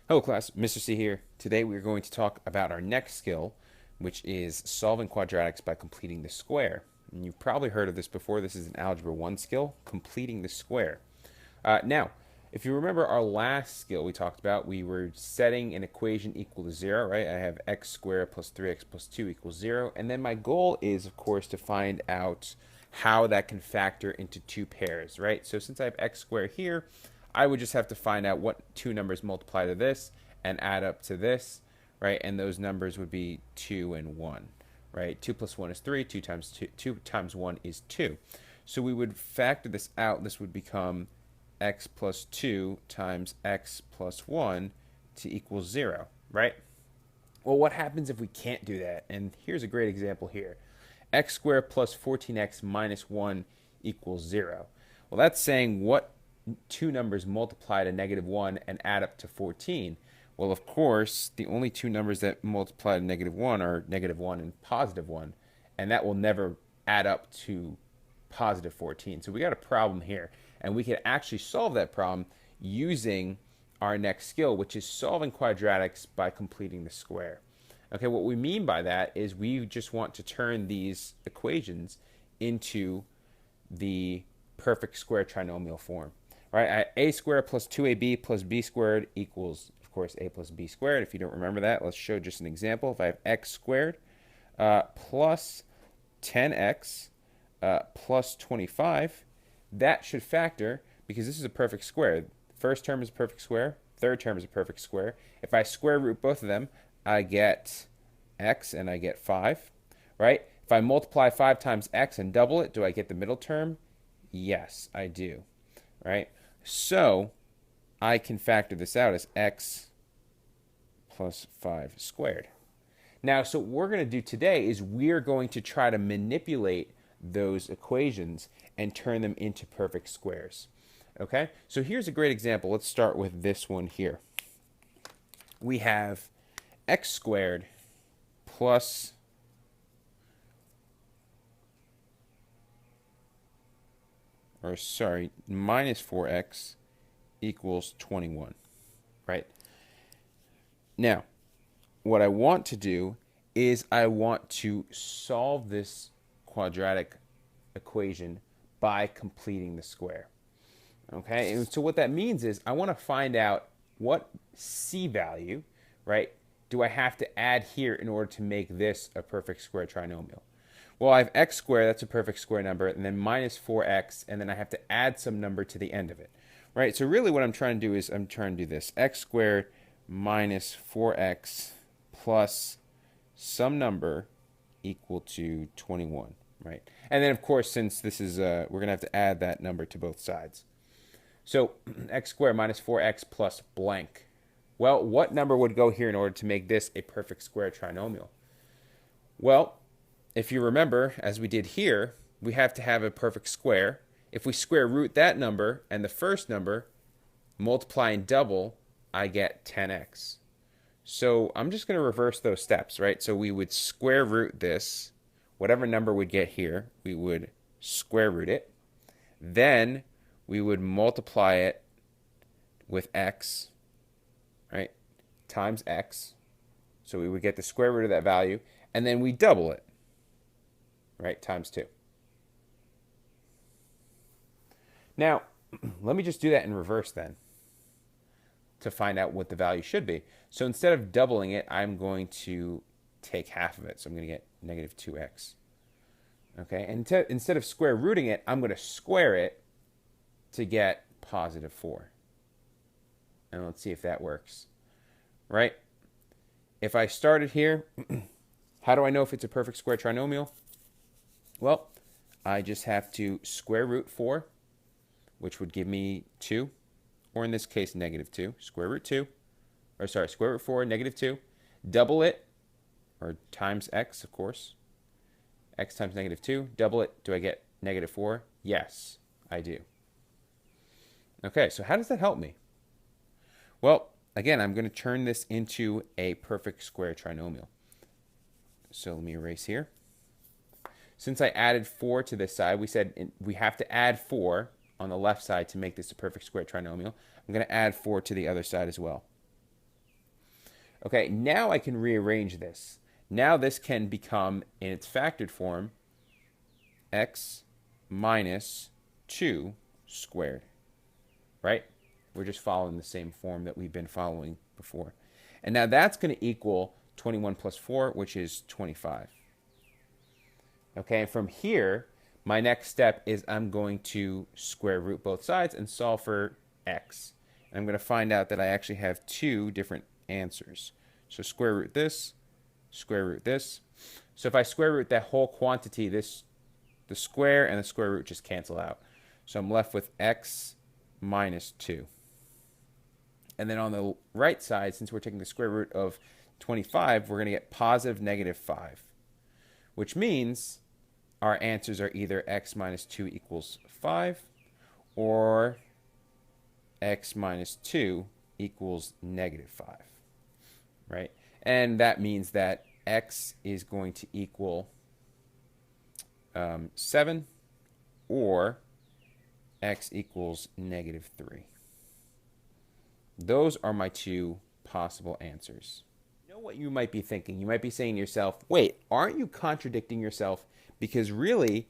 Hello class, Mr. C here. Today we are going to talk about our next skill, which is solving quadratics by completing the square. And you've probably heard of this before. This is an Algebra 1 skill, completing the square. Now, if you remember our last skill we talked about, we were setting an equation equal to 0, right? I have x squared plus 3x plus 2 equals 0. And then my goal is, of course, to find out how that can factor into two pairs, right? So since I have x squared here, I would just have to find out what two numbers multiply to this and add up to this, right? And those numbers would be 2 and 1, right? 2 plus 1 is 3, 2 times 1 is 2. So we would factor this out. This would become x plus 2 times x plus 1 to equal 0, right? Well, what happens if we can't do that? And here's a great example here. X squared plus 14x minus 1 equals 0. Well, that's saying what two numbers multiply to -1 and add up to 14. Well, of course, the only two numbers that multiply to -1 are -1 and +1, and that will never add up to positive 14. So we got a problem here, and we can actually solve that problem using our next skill, which is solving quadratics by completing the square. Okay, what we mean by that is we just want to turn these equations into the perfect square trinomial form. Right, a squared plus 2ab plus b squared equals, of course, a plus b squared. If you don't remember that, let's show just an example. If I have x squared plus 10x plus 25, that should factor, because this is a perfect square. First term is a perfect square. Third term is a perfect square. If I square root both of them, I get x and I get 5, right? If I multiply 5 times x and double it, do I get the middle term? Yes, I do, right? So I can factor this out as x plus 5 squared. Now, so what we're going to do today is we're going to try to manipulate those equations and turn them into perfect squares. Okay, so here's a great example. Let's start with this one here. We have x squared plus minus 4x equals 21, right? Now, what I want to do is I want to solve this quadratic equation by completing the square. Okay, and so what that means is I want to find out what c value, right, do I have to add here in order to make this a perfect square trinomial. Well, I have x squared, that's a perfect square number, and then minus 4x, and then I have to add some number to the end of it, right? So really what I'm trying to do is I'm trying to do this. X squared minus 4x plus some number equal to 21, right? And then, of course, since this is, we're going to have to add that number to both sides. So x squared minus 4x plus blank. Well, what number would go here in order to make this a perfect square trinomial? Well, if you remember, as we did here, we have to have a perfect square. If we square root that number and the first number, multiply and double, I get 10x. So I'm just going to reverse those steps, right? So we would square root this, whatever number we'd get here, we would square root it. Then we would multiply it with x, right, times x. So we would get the square root of that value, and then we double it, right, times 2. Now, let me just do that in reverse then to find out what the value should be. So instead of doubling it, I'm going to take half of it. So I'm going to get negative 2x. Okay, and instead of square rooting it, I'm going to square it to get positive 4. And let's see if that works, right? If I started here, how do I know if it's a perfect square trinomial? Well, I just have to square root 4, which would give me 2, or in this case, negative 2. Square root 2, or sorry, square root 4, negative 2. Double it, or times x, of course. X times negative 2. Double it. Do I get negative 4? Yes, I do. Okay, so how does that help me? Well, again, I'm going to turn this into a perfect square trinomial. So let me erase here. Since I added 4 to this side, we said we have to add 4 on the left side to make this a perfect square trinomial. I'm going to add 4 to the other side as well. Okay, now I can rearrange this. Now this can become, in its factored form, x minus 2 squared, right? We're just following the same form that we've been following before. And now that's going to equal 21 plus 4, which is 25. Okay, and from here, my next step is I'm going to square root both sides and solve for x. And I'm going to find out that I actually have two different answers. So square root this, square root this. So if I square root that whole quantity, the square and the square root just cancel out. So I'm left with x minus 2. And then on the right side, since we're taking the square root of 25, we're going to get positive negative 5, which means our answers are either x minus 2 equals 5 or x minus 2 equals negative 5, right? And that means that x is going to equal 7 or x equals negative 3. Those are my two possible answers. You know what you might be thinking? You might be saying to yourself, wait, aren't you contradicting yourself? Because really,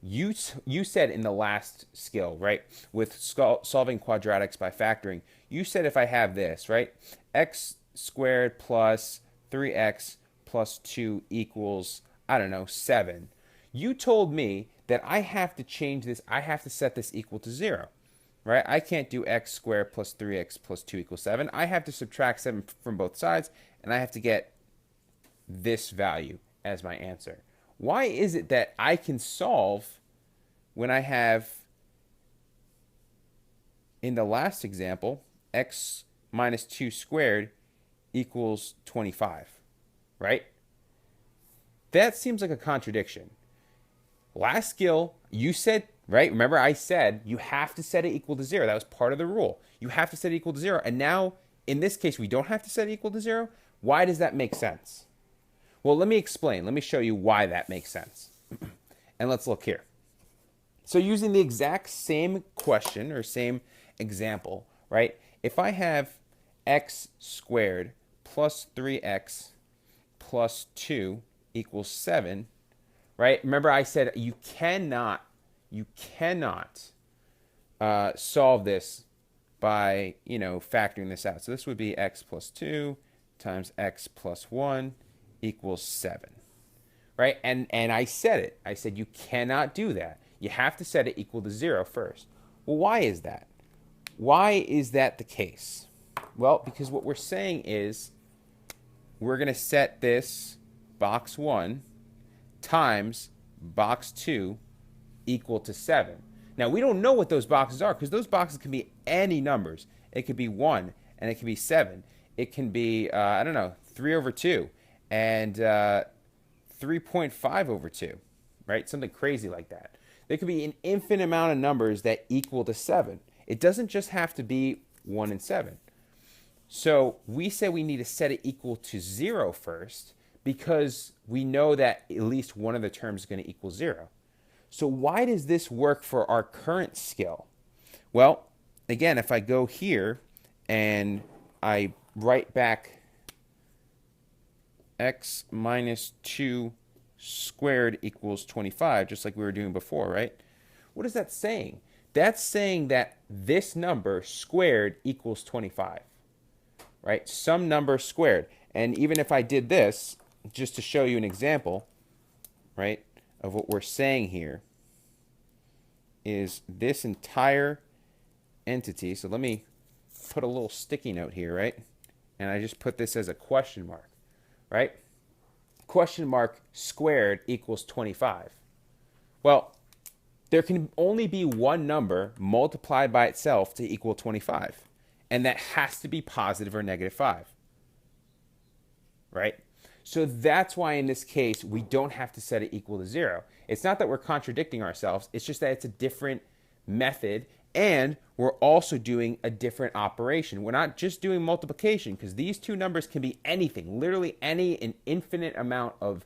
you said in the last skill, right, with solving quadratics by factoring, you said if I have this, right, x squared plus 3x plus 2 equals, I don't know, 7. You told me that I have to change this, I have to set this equal to 0. Right? I can't do x squared plus 3x plus 2 equals 7. I have to subtract 7 from both sides, and I have to get this value as my answer. Why is it that I can solve when I have, in the last example, x minus 2 squared equals 25, right? That seems like a contradiction. Last skill, you said, right? Remember I said you have to set it equal to 0. That was part of the rule. You have to set it equal to 0. And now, in this case, we don't have to set it equal to 0. Why does that make sense? Well, let me explain. Let me show you why that makes sense. And let's look here. So using the exact same question or same example, right? If I have x squared plus 3x plus 2 equals 7, right? Remember I said you cannot solve this by, factoring this out. So this would be x plus 2 times x plus 1 equals 7, right? And I said it. I said you cannot do that. You have to set it equal to 0 first. Well, why is that? Why is that the case? Well, because what we're saying is we're going to set this box 1 times box 2 equal to 7. Now, we don't know what those boxes are because those boxes can be any numbers. It could be 1 and it can be 7. It can be, I don't know, 3 over 2 and 3.5 over 2, right? Something crazy like that. There could be an infinite amount of numbers that equal to 7. It doesn't just have to be 1 and 7. So we say we need to set it equal to 0 first because we know that at least one of the terms is going to equal 0. So why does this work for our current skill? Well, again, if I go here and I write back x minus 2 squared equals 25, just like we were doing before, right? What is that saying? That's saying that this number squared equals 25, right? Some number squared. And even if I did this, just to show you an example, right, of what we're saying here, is this entire entity. So let me put a little sticky note here, right? And I just put this as a question mark, right? Question mark squared equals 25. Well, there can only be one number multiplied by itself to equal 25. And that has to be positive or negative 5. Right? So that's why in this case, we don't have to set it equal to 0. It's not that we're contradicting ourselves. It's just that it's a different method. And we're also doing a different operation. We're not just doing multiplication because these two numbers can be anything, literally an infinite amount of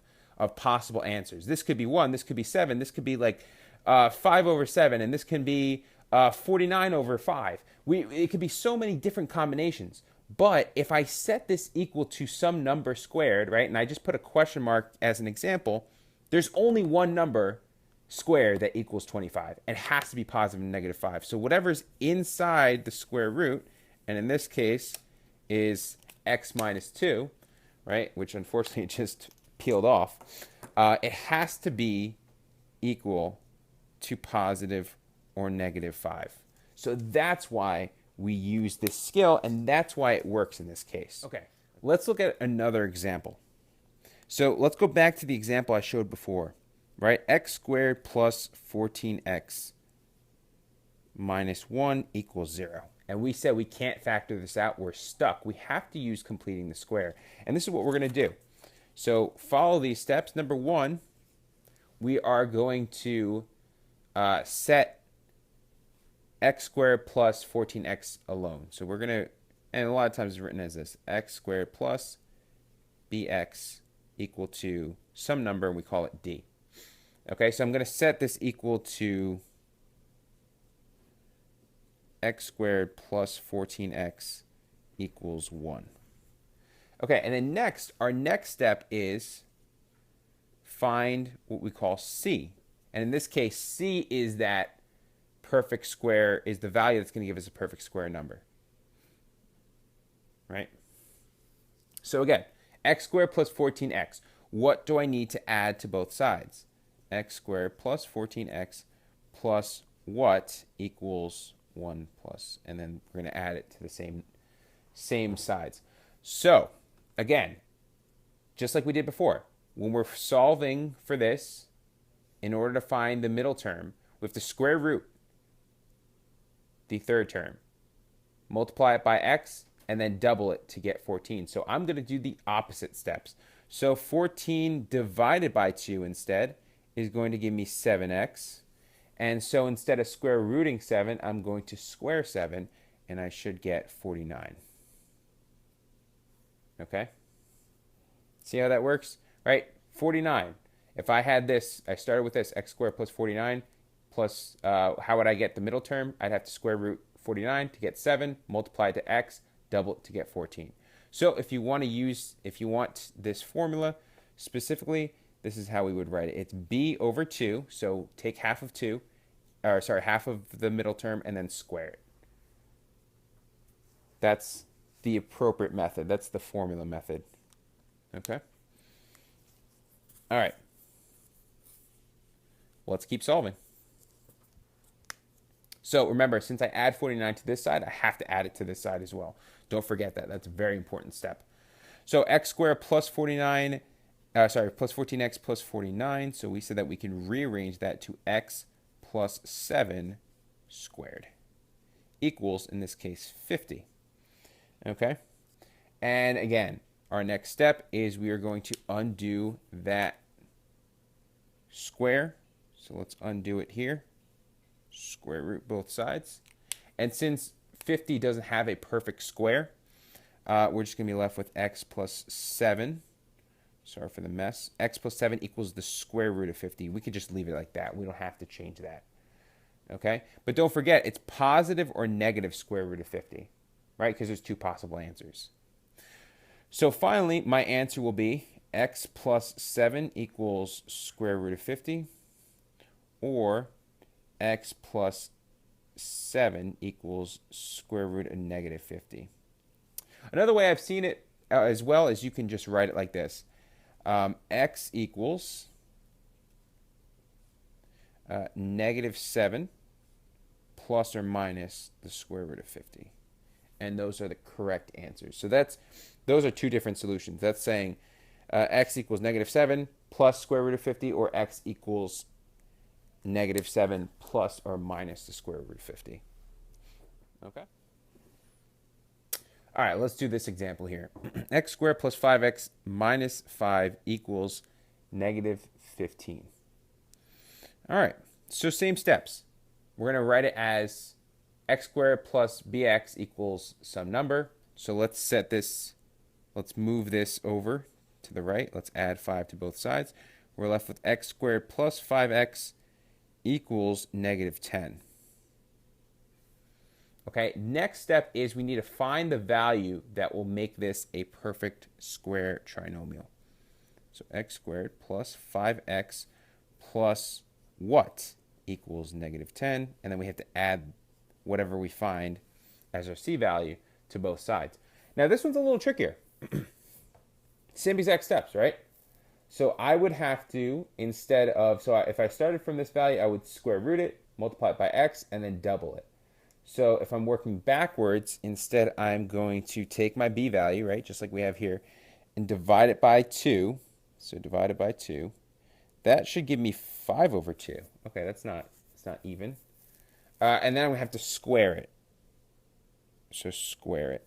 possible answers. This could be 1, this could be 7, this could be like 5 over 7, and this can be 49 over 5. It could be so many different combinations. But if I set this equal to some number squared, right, and I just put a question mark as an example, there's only one number squared that equals 25. It has to be positive and negative 5. So whatever's inside the square root, and in this case is x minus 2, right, which unfortunately just peeled off, it has to be equal to positive or negative 5. So that's why we use this skill, and that's why it works in this case. Okay, let's look at another example. So let's go back to the example I showed before, right? X squared plus 14x minus 1 equals 0. And we said we can't factor this out. We're stuck. We have to use completing the square. And this is what we're going to do. So follow these steps. Number 1, we are going to set x squared plus 14x alone. So we're going to, and a lot of times it's written as this, x squared plus bx equal to some number, and we call it d. Okay, so I'm going to set this equal to x squared plus 14x equals 1. Okay, and then next, our next step is find what we call c. And in this case, c is that perfect square, is the value that's going to give us a perfect square number. Right? So again, x squared plus 14x. What do I need to add to both sides? X squared plus 14x plus what equals 1 plus, and then we're going to add it to the same sides. So again, just like we did before, when we're solving for this, in order to find the middle term, we have to square root the third term, multiply it by x, and then double it to get 14. So I'm going to do the opposite steps. So 14 divided by 2 instead is going to give me 7x. And so instead of square rooting 7, I'm going to square 7, and I should get 49. Okay? See how that works? Right? 49. If I had this, I started with this, x squared plus 49, plus, how would I get the middle term? I'd have to square root 49 to get 7, multiply it to x, double it to get 14. So if you want this formula specifically, this is how we would write it. It's b over 2, so take half of 2, or sorry, half of the middle term, and then square it. That's the appropriate method. That's the formula method. Okay? All right. Let's keep solving. So remember, since I add 49 to this side, I have to add it to this side as well. Don't forget that. That's a very important step. So x squared plus 49, plus 14x plus 49. So we said that we can rearrange that to x plus 7 squared equals, in this case, 50. Okay? And again, our next step is we are going to undo that square. So let's undo it here. Square root both sides. And since 50 doesn't have a perfect square, we're just going to be left with x plus 7. Sorry for the mess. X plus 7 equals the square root of 50. We could just leave it like that. We don't have to change that. Okay? But don't forget, it's positive or negative square root of 50, right? Because there's two possible answers. So finally, my answer will be x plus 7 equals square root of 50, or x plus 7 equals square root of negative 50. Another way I've seen it as well is you can just write it like this. X equals negative 7 plus or minus the square root of 50. And those are the correct answers. So those are two different solutions. That's saying x equals negative 7 plus square root of 50, or x equals negative 7 plus or minus the square root of 50. Okay? All right, let's do this example here. X squared plus 5x minus 5 equals negative 15. All right, so same steps. We're going to write it as x squared plus bx equals some number. So let's set this, let's move this over to the right. Let's add 5 to both sides. We're left with x squared plus 5x equals negative 10. Okay, next step is we need to find the value that will make this a perfect square trinomial. So x squared plus 5x plus what equals -10, and then we have to add whatever we find as our c value to both sides. Now this one's a little trickier. Same exact steps, right? So I would have to, instead of, if I started from this value, I would square root it, multiply it by x, and then double it. So if I'm working backwards, instead I'm going to take my b value, right, just like we have here, and divide it by 2. So divided by 2. That should give me 5 over 2. Okay, it's not even. And then we have to square it. So square it.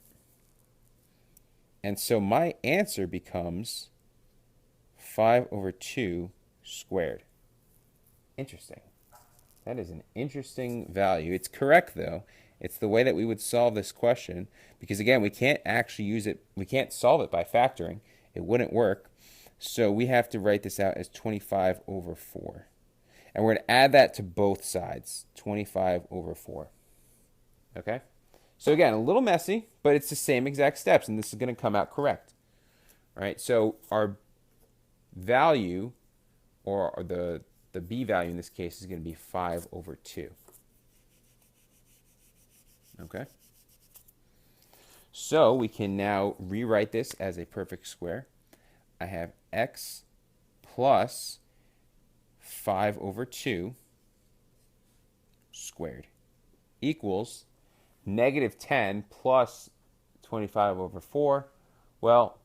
And so my answer becomes 5 over 2 squared. Interesting. That is an interesting value. It's correct, though. It's the way that we would solve this question. Because, again, we can't actually use it. We can't solve it by factoring. It wouldn't work. So we have to write this out as 25 over 4. And we're going to add that to both sides. 25 over 4. Okay? So, again, a little messy, but it's the same exact steps. And this is going to come out correct. All right? So our value, or the b value in this case, is going to be 5 over 2. Okay? So we can now rewrite this as a perfect square. I have x plus 5 over 2 squared equals -10 plus 25 over 4. Well,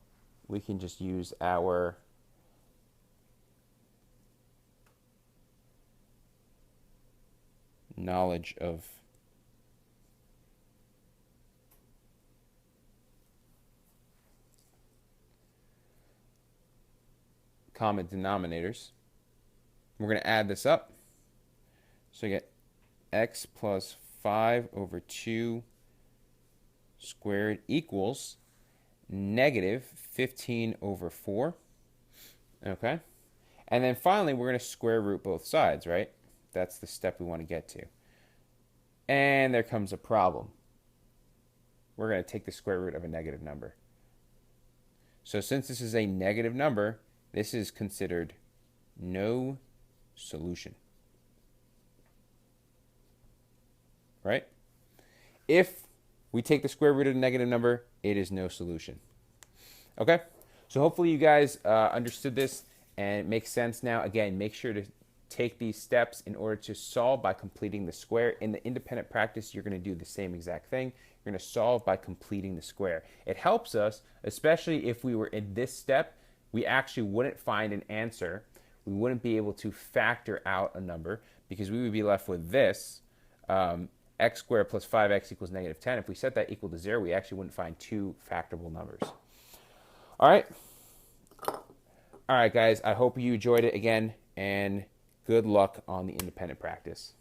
we can just use our knowledge of common denominators. We're going to add this up. So you get x plus 5 over 2 squared equals -15 over 4. Okay? And then finally, we're going to square root both sides, right? That's the step we want to get to. And there comes a problem. We're going to take the square root of a negative number. So since this is a negative number, this is considered no solution. Right? If we take the square root of a negative number, it is no solution. Okay? So hopefully you guys understood this and it makes sense now. Again, make sure to take these steps in order to solve by completing the square. In the independent practice, you're going to do the same exact thing. You're going to solve by completing the square. It helps us, especially if we were in this step, we actually wouldn't find an answer. We wouldn't be able to factor out a number because we would be left with this, x squared plus 5x equals -10. If we set that equal to 0, we actually wouldn't find two factorable numbers. All right. All right, guys. I hope you enjoyed it again, and good luck on the independent practice.